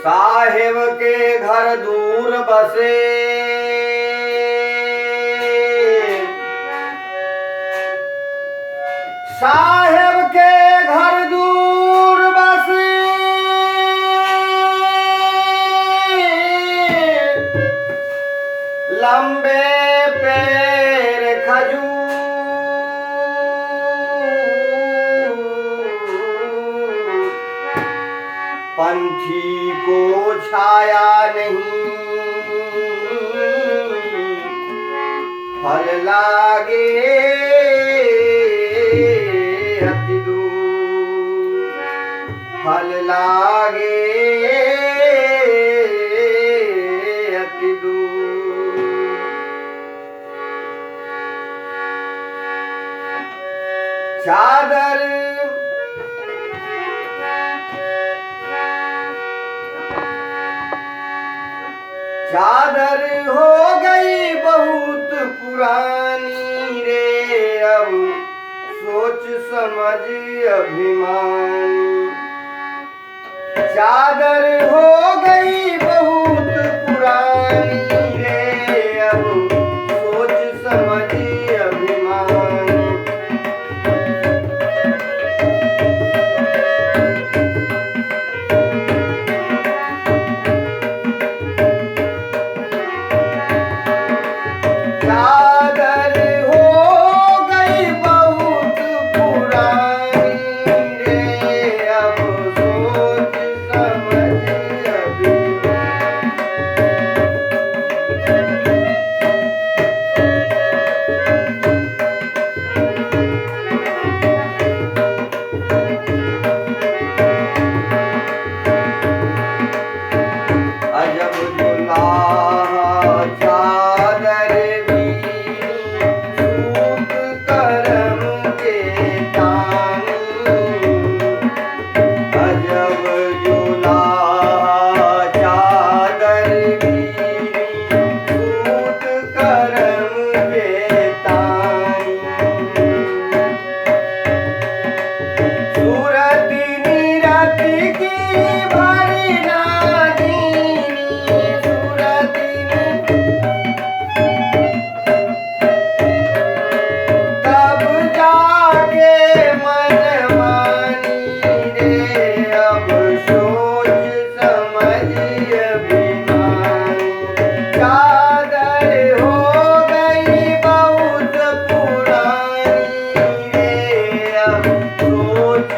साहेब के घर दूर बसे, साहेब के घर दूर बसे, लंबे पैर खजूर, पंछी को छाया नहीं, फल लागे अति दूर, फल लागे अति दूर। चादर चादर हो गई बहुत पुरानी रे, अब सोच समझ अभिमानी। चादर हो गई बहुत पुरानी रे, अब सोच समझ अभिमानी। चादर हो गई बहुत पुरानी रे, अब सोच समझ अभिमानी। अजब दुल्हा चादर सूत करम के तानी, अजब दुल्हा चादर सूत करम के तानी। सूरत नीरत की भरी नादीनी, सूरत तब जाके मनमानी रे, अब सोच समझ अभिमानी। चादर हो गई बहुत पुरानी रे, अब सोच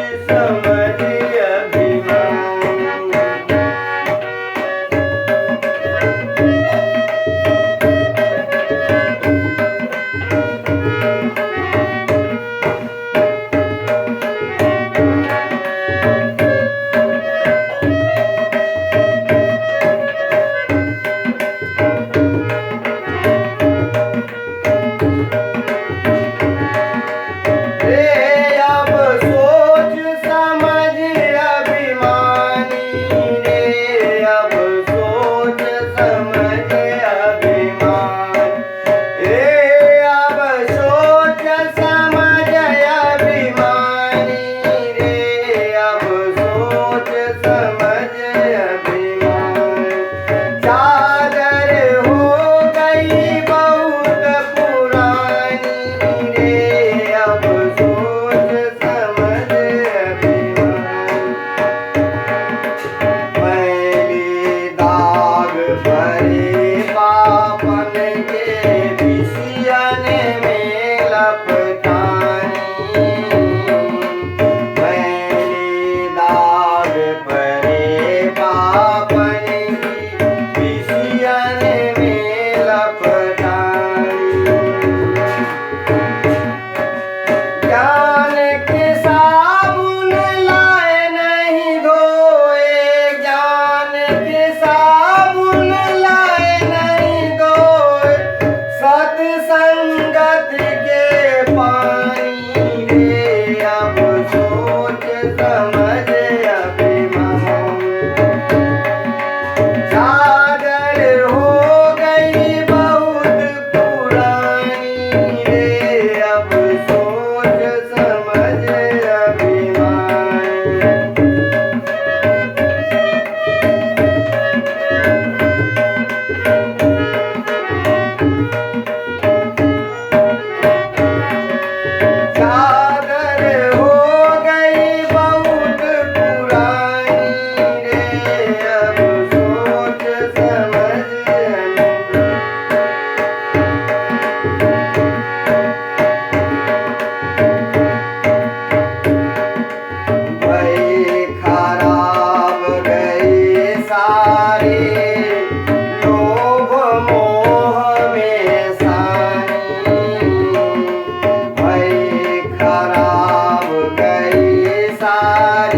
प्यार